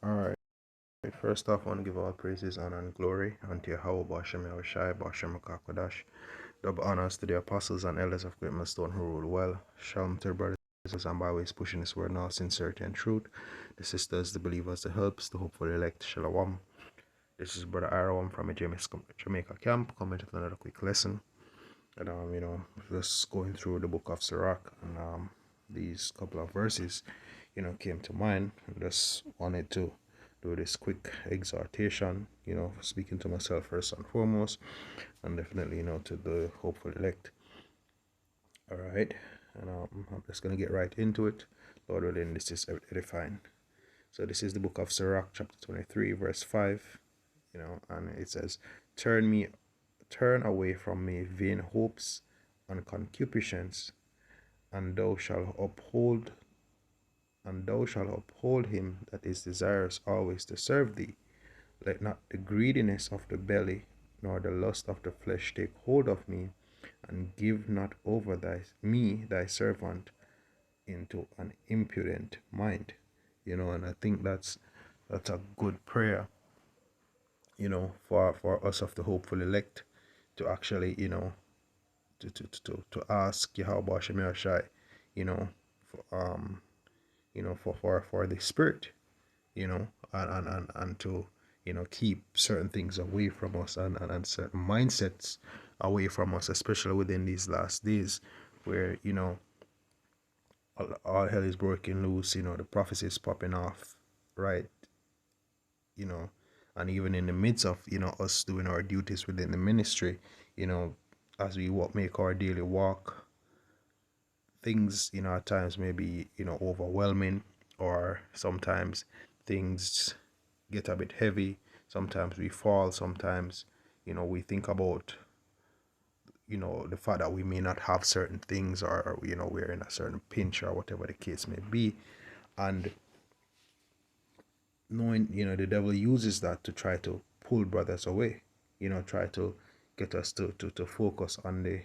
Alright, first off, I want to give all praises, honor, and glory unto Yahweh Bashem Yahushai, Bashem Makakwadash. Double honors to the apostles and elders of Great Millstone who rule well. Shalom to the brothers and byways pushing this word in all sincerity and truth. The sisters, the believers, the helps, the hopeful elect. Shalom. This is Brother Aram from a Jamaica camp coming with another quick lesson. And just going through the book of Sirach, and these couple of verses, came to mind. I just wanted to do this quick exhortation, speaking to myself first and foremost, and definitely, to the hopeful elect. All right, and I'm just gonna get right into it. Lord willing, this is edifying. So this is the book of Sirach, chapter 23, verse 5. And it says, Turn away from me vain hopes and concupiscence, and thou shalt uphold him that is desirous always to serve thee. Let not the greediness of the belly nor the lust of the flesh take hold of me, and give not over thy servant into an impudent mind. And I think that's a good prayer, for us of the hopeful elect, to actually, to ask Yahweh Shem Yahushai, for, for the spirit, and to, keep certain things away from us, and certain mindsets away from us, especially within these last days where, all hell is breaking loose, the prophecy is popping off, right? And even in the midst of, us doing our duties within the ministry, as we make our daily walk, things, at times may be, overwhelming, or sometimes things get a bit heavy. Sometimes we fall. Sometimes, we think about, the fact that we may not have certain things, or, we're in a certain pinch, or whatever the case may be. And knowing, the devil uses that to try to pull brothers away, try to get us to focus on the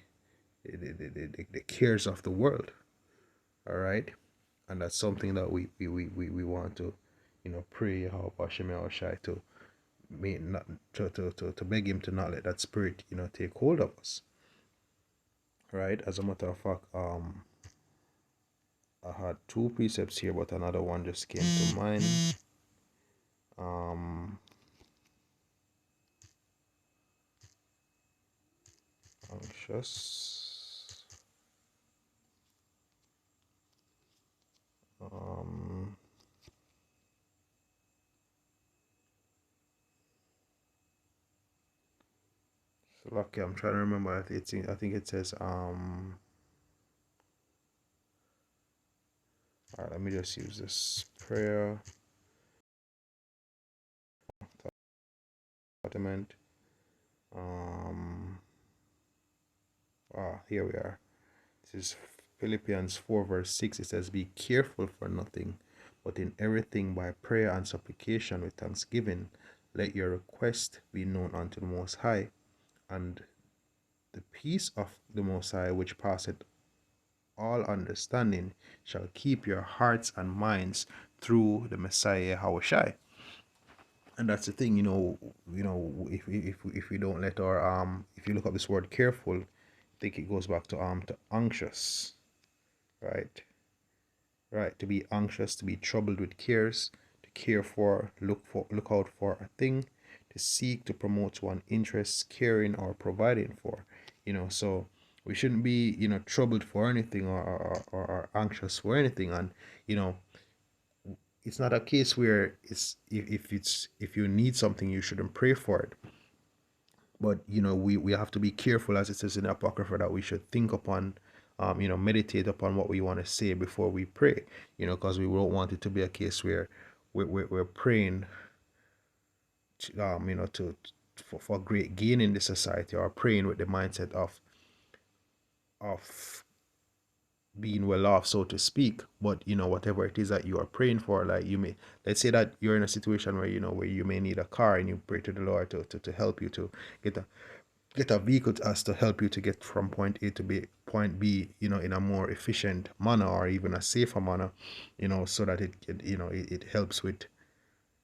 cares of the world. All right. And that's something that we want to, pray how Hashem Yahushai to may not to beg him to not let that spirit, take hold of us. Right. As a matter of fact, I had two precepts here, but another one just came to mind. Anxious. So lucky, I'm trying to remember. I think it says all right, let me just use this prayer. Department. Here we are. This is Philippians 4 verse 6. It says, Be careful for nothing, but in everything by prayer and supplication with thanksgiving, let your request be known unto the Most High, and the peace of the Most High, which passeth all understanding, shall keep your hearts and minds through the Messiah Yahushai. And that's the thing, if we don't let our if you look up this word careful, I think it goes back to anxious, right? Right, to be anxious, to be troubled with cares, to care for, look out for a thing, to seek, to promote one interest, caring or providing for, so we shouldn't be, troubled for anything, or anxious for anything. And, it's not a case where if you need something, you shouldn't pray for it. But we have to be careful, as it says in the Apocrypha, that we should think upon, meditate upon what we want to say before we pray, because we don't want it to be a case where we're praying, for great gain in the society, or praying with the mindset of being well off, so to speak. But whatever it is that you are praying for, like, let's say that you're in a situation where where you may need a car, and you pray to the Lord to help you to get a vehicle as to help you to get from point A to point B, in a more efficient manner, or even a safer manner, so that it helps with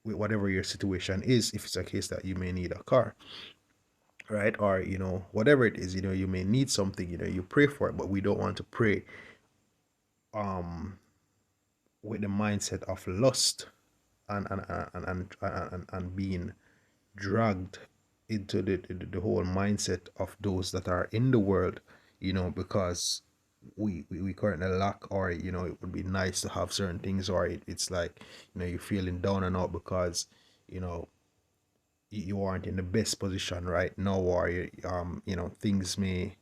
with whatever your situation is. If it's a case that you may need a car, right? Or, whatever it is, you may need something, you pray for it, but we don't want to pray um with the mindset of lust and being dragged into the whole mindset of those that are in the world, because we currently lack, or it would be nice to have certain things, or it's like, you're feeling down and out because you know you aren't in the best position right now, or things may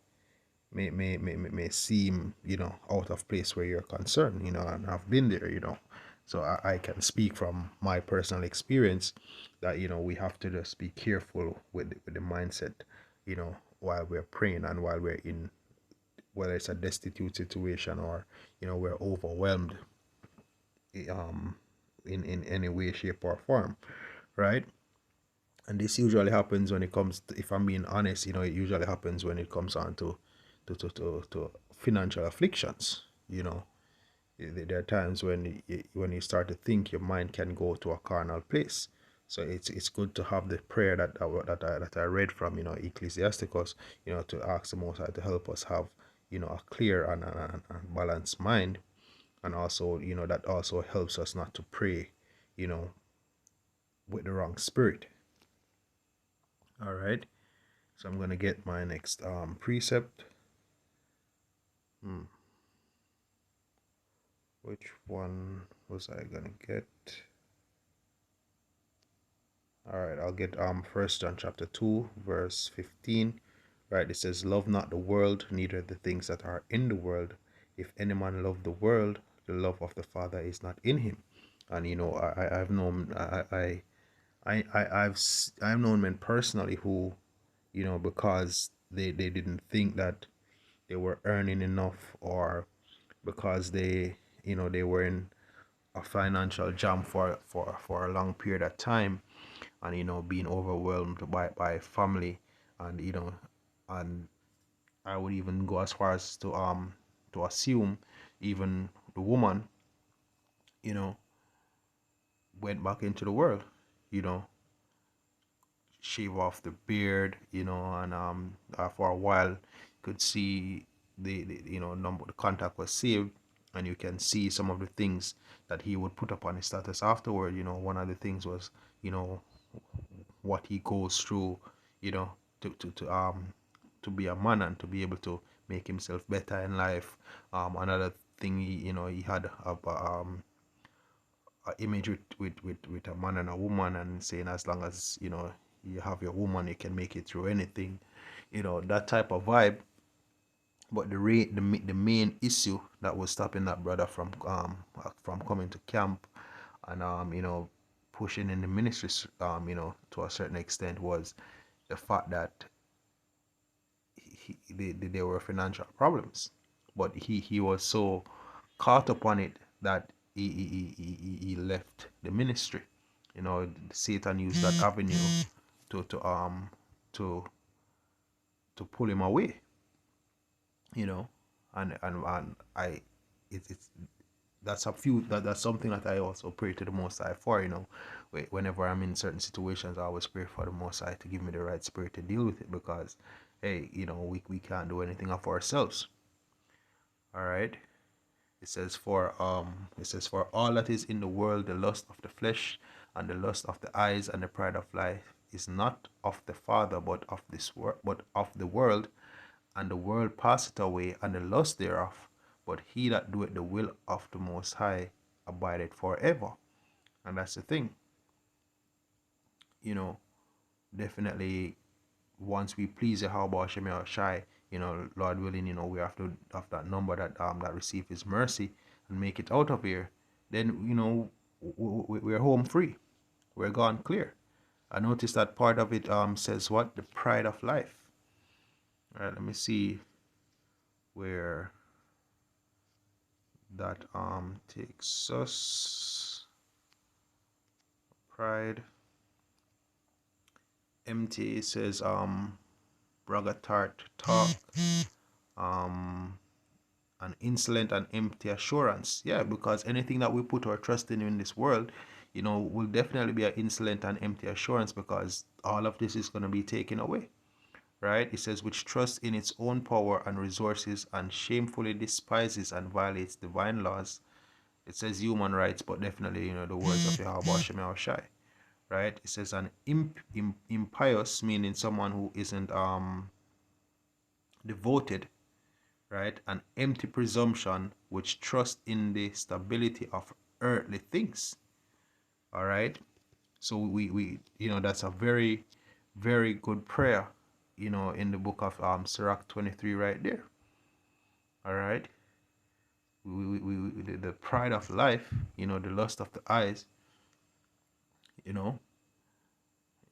seem out of place where you're concerned, and I've been there, so I can speak from my personal experience that we have to just be careful with the mindset, while we're praying, and while we're in, whether it's a destitute situation, or we're overwhelmed, um in any way, shape, or form, right? And this usually happens when it comes to, if I'm being honest, it usually happens when it comes on to financial afflictions. There are times when you start to think, your mind can go to a carnal place. So it's good to have the prayer that I read from, Ecclesiasticus, to ask the Most High to help us have, a clear and balanced mind. And also, that also helps us not to pray, you know with the wrong spirit. All right. So I'm gonna get my next precept. Hmm. Which one was I gonna get? All right, I'll get First John chapter 2, verse 15. Right, it says, "Love not the world, neither the things that are in the world. If any man love the world, the love of the Father is not in him." And I've known I've known men personally who, because they didn't think that they were earning enough, or because they were in a financial jam for a long period of time, and being overwhelmed by family, and and I would even go as far as to assume even the woman you know went back into the world, you know shave off the beard, and for a while could see the number, the contact was saved, and you can see some of the things that he would put up on his status afterward. One of the things was, you know what he goes through, you know to be a man, and to be able to make himself better in life. Another thing, he had a image with a man and a woman, and saying, as long as you have your woman, you can make it through anything, that type of vibe. But the main issue that was stopping that brother from coming to camp, and pushing in the ministry, to a certain extent, was the fact that there were financial problems. But he was so caught up on it that he left the ministry. Satan used that avenue to to um to to pull him away. You know, and it's that's something that I also pray to the Most High for. Whenever I'm in certain situations, I always pray for the Most High to give me the right spirit to deal with it, because hey, we can't do anything of ourselves. All right. It says, for all that is in the world, the lust of the flesh, and the lust of the eyes, and the pride of life, is not of the Father, but of the world. And the world passeth away, and the lust thereof, but he that doeth the will of the Most High abideth forever. And that's the thing. you know Definitely, once we please Yahweh Shem Shai, Lord willing, we have to have that number that receive his mercy and make it out of here. Then, we're home free. We're gone clear. I noticed that part of it says what? The pride of life. All right, let me see where that takes us. Pride. MT says bragatart talk, um an insolent and empty assurance. Yeah, because anything that we put our trust in this world, will definitely be an insolent and empty assurance, because all of this is going to be taken away, right? It says, which trusts in its own power and resources and shamefully despises and violates divine laws. It says human rights, but definitely, the words of Yahweh Hashem Yahushai, right? It says an impious, meaning someone who isn't devoted, right? An empty presumption which trusts in the stability of earthly things. All right. So we that's a very, very good prayer, in the book of Sirach 23 right there. All right. The pride of life, the lust of the eyes,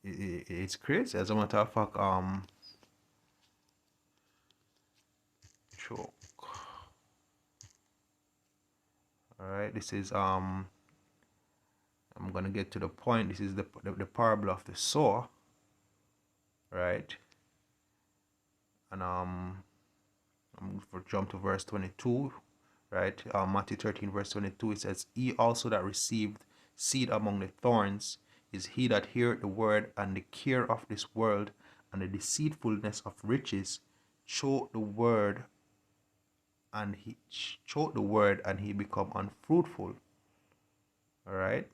it's crazy. As a matter of fact, choke. All right. This is I'm gonna get to the point. This is the parable of the sower, right? And I'm for jump to verse 22, right? Matthew 13 verse 22. It says, he also that received seed among the thorns is he that heareth the word, and the care of this world and the deceitfulness of riches choke the word, and he become unfruitful. All right.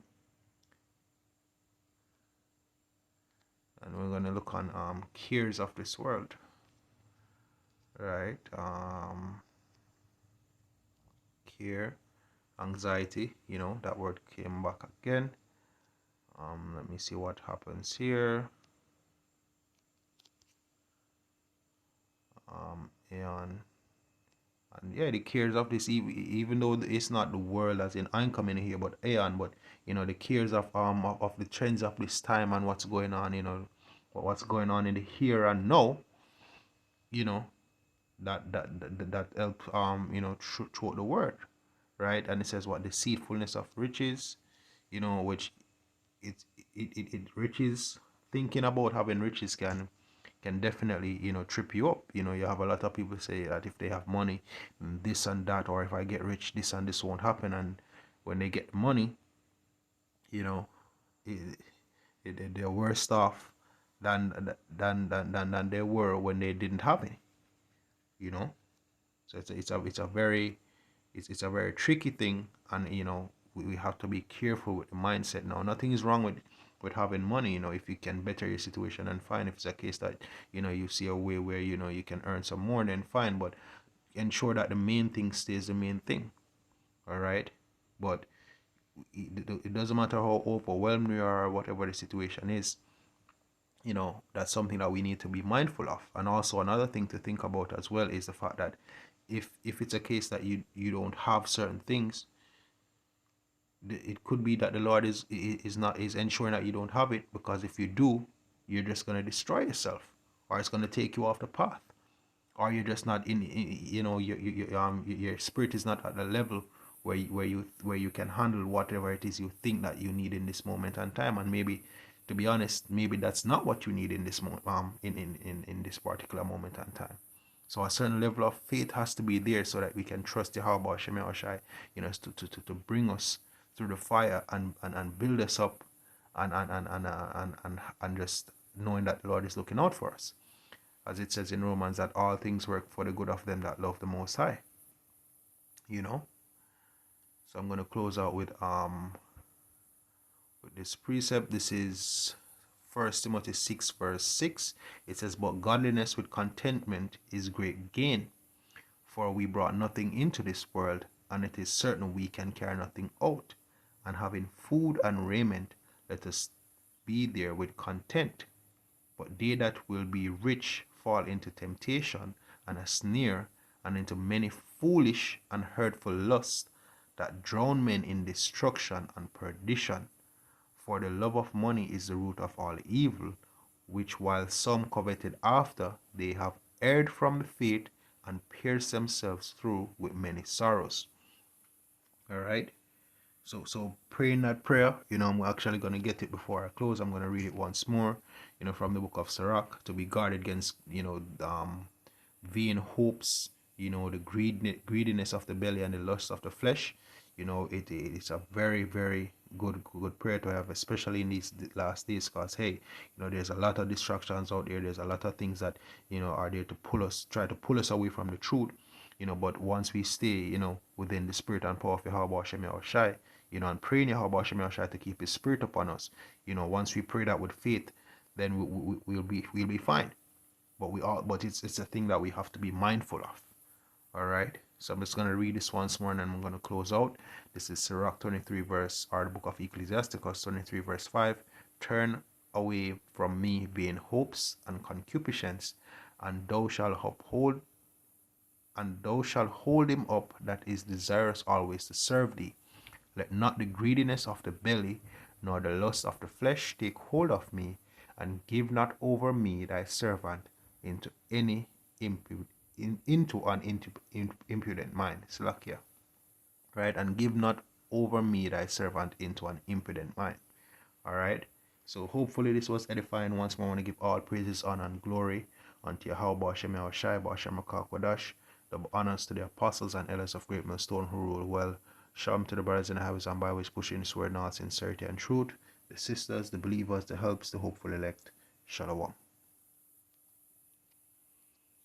And we're going to look on cares of this world, right? Care, anxiety, that word came back again. Let me see what happens here. And yeah, the cares of this, even though it's not the world as in I'm coming here, but aeon, but the cares of the trends of this time and what's going on, what's going on in the here and now, that help throughout the word, right? And it says what deceitfulness of riches, which it riches, thinking about having riches can definitely trip you up. You have a lot of people say that if they have money, this and that, or if I get rich, this and this won't happen. And when they get money, they're worse off than they were when they didn't have any. So it's a very tricky thing, and we have to be careful with the mindset. Now, nothing is wrong with having money, if you can better your situation, and fine. If it's a case that you see a way where you can earn some more, then fine, but ensure that the main thing stays the main thing. All right. But it doesn't matter how overwhelmed we are or whatever the situation is, that's something that we need to be mindful of. And also another thing to think about as well is the fact that if it's a case that you don't have certain things, it could be that the Lord is ensuring that you don't have it, because if you do, you're just going to destroy yourself, or it's going to take you off the path, or you're just not in your spirit is not at the level where you can handle whatever it is you think that you need in this moment and time. And maybe, to be honest, maybe that's not what you need in this moment, in this particular moment and time. So a certain level of faith has to be there so that we can trust Yahweh Hashem Yahushai, to bring us through the fire and build us up, and just knowing that the Lord is looking out for us, as it says in Romans that all things work for the good of them that love the Most High. So I'm going to close out with this precept. This is 1 Timothy 6 verse 6. It says, but godliness with contentment is great gain, for we brought nothing into this world, and it is certain we can carry nothing out. And having food and raiment, let us be there with content. But they that will be rich fall into temptation and a snare, and into many foolish and hurtful lusts, that drown men in destruction and perdition. For the love of money is the root of all evil, which while some coveted after, they have erred from the faith and pierced themselves through with many sorrows. All right. So praying that prayer, I'm actually going to get it before I close. I'm going to read it once more, from the book of Sirach, to be guarded against, vain hopes, the greediness of the belly and the lust of the flesh, It's a very, very good prayer to have, especially in these last days, because hey, there's a lot of distractions out there. There's a lot of things that are there to try to pull us away from the truth. But once we stay, within the spirit and power of Yahweh Hashem Yahushai, and praying Yahweh Hashem Yahushai to keep His spirit upon us, once we pray that with faith, then we'll be fine. But it's a thing that we have to be mindful of. All right. So I'm just going to read this once more and then I'm going to close out. This is Sirach 23 verse, or the book of Ecclesiasticus 23 verse 5. Turn away from me vain hopes and concupiscence, and thou shalt hold him up that is desirous always to serve thee. Let not the greediness of the belly, nor the lust of the flesh take hold of me, and give not over me thy servant into any impudent impudent mind. Slakia. Right? And give not over me thy servant into an impudent mind. Alright? So hopefully this was edifying. Once more, I want to give all praises, honor, and glory unto Yahweh Hashem Yahushai, Hashem Kodash. Double honors to the apostles and elders of Great Millstone who rule well. Shalom to the brothers in the highways and byways pushing this word, not sincerity and truth. The sisters, the believers, the helps, the hopeful elect. Shalom.